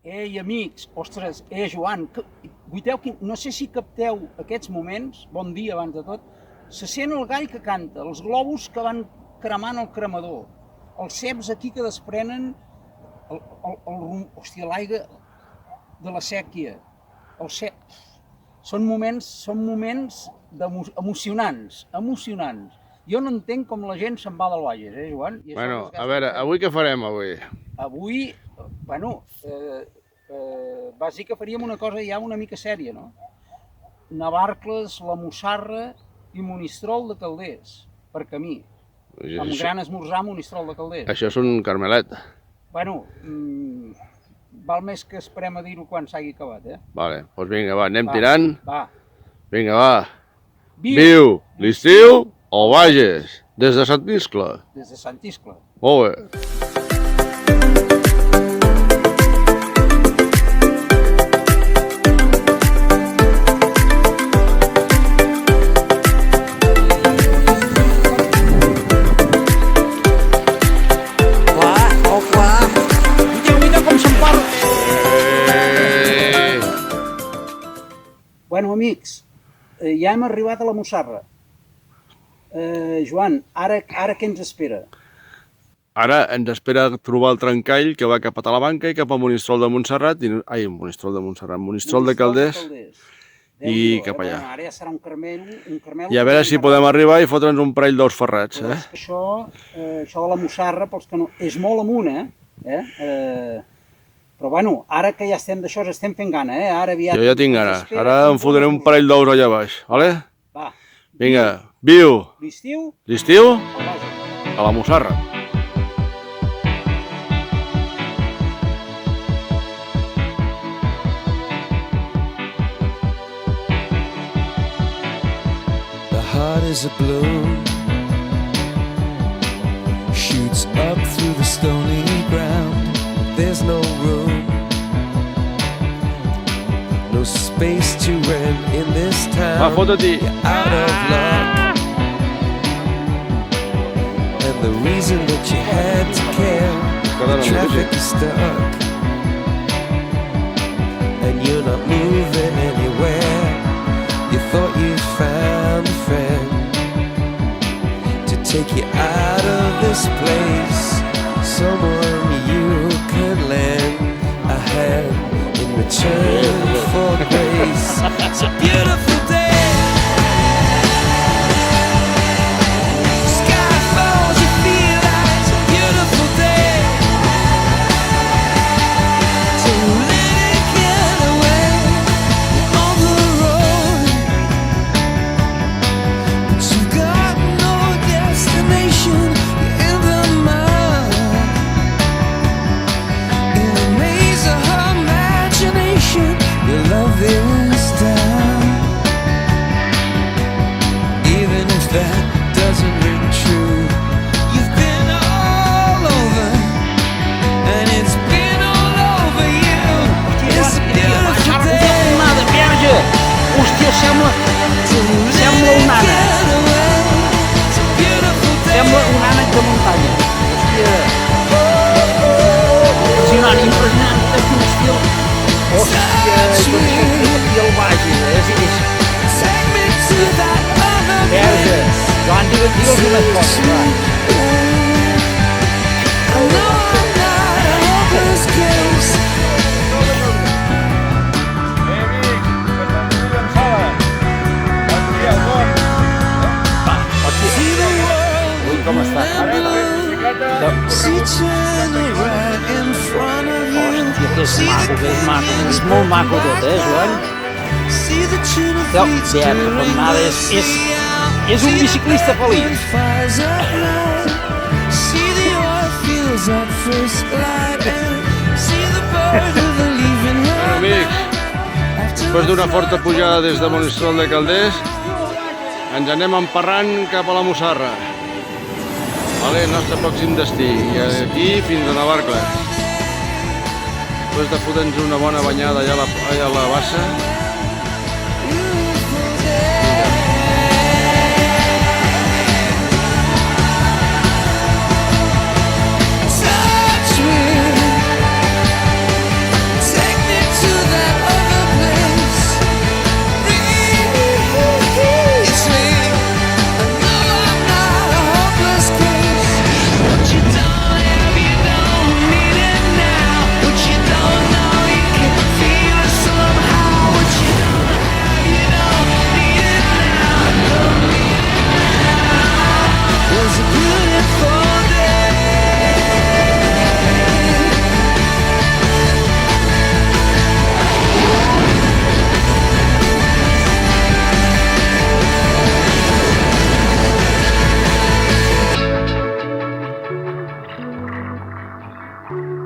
Ei, amics, ostres, Joan, no sé si capteu aquests moments, bon dia abans de tot, se sent el gall que canta, els globus que van cremant el cremador, els ceps aquí que desprenen hòstia, l'aigua de la sèquia, són moments emocionants. Jo no entenc com la gent se'n va del Bages, Joan? Bueno, a veure, avui què farem, avui? Avui, vas dir que faríem una cosa ja una mica sèria, no? Navarcles, la Mussarra i Monistrol de Calders, per camí. Amb un gran esmorzar a Monistrol de Calders. Això és un carmelet. Bueno, val més que esperem a dir-ho quan s'hagi acabat, Vale, doncs vinga, va, anem tirant. Va. Vinga, va. Viu l'estiu al Bages, des de Sant Iscle. Des de Sant Iscle. Molt bé. Bueno, amics, ja hem arribat a la Mussarra. Joan, ara què ens espera? Ara ens espera trobar el trencall que va cap a Talamanca i cap a Monistrol de Montserrat, Monistrol de Calders i cap allà. Ara ja serà un carmel. I a veure si podem arribar i fotre'ns un parell d'ous ferrats. Això de la Mussarra, pels que no... és molt amunt, Però bueno, ara que ja estem d'això, estem fent gana, Ara aviat... Jo ja tinc ganes. Ara em fotré un parell d'ous allà baix, vale? Va. Vinga, viu! L'estiu? L'estiu? A la Mussarra. The heart is a balloon, shoots up through the stony ground. There's no room, no space to rent in this town. Va, fota-t'hi. You're out of luck, and the reason that you had to care, the traffic is stuck, and you're not moving anywhere. You thought you found a friend to take you out of this place, someone you could lend a hand in return for grace. It's a beautiful day. Sky falls, you feel like it's a beautiful day. So let it get away on the road, but you've got no destination. You're in the mud, in the maze of her imagination. Your love is down, even if that doesn't ring true. You've been all over, and it's been all over you. It's a beautiful day. Hòstia, sembla un ànec. Sembla un ànec de muntanya. Hòstia, impressionant, és un estil. Hòstia, tot això aquí al Bages, Verge, Joan, digue'ls unes coses, va. Com està? Hòstia, que és maco, és molt maco tot, Joan? És un biciclista feliç. Amics, després d'una forta pujada des de Monistrol de Calders, ens anem emparrant cap a la Mussarra. Vale, el nostre pròxim destí. I aquí fins a Navarcles. Després de fotre'ns una bona banyada allà a la bassa. Touch me, Thank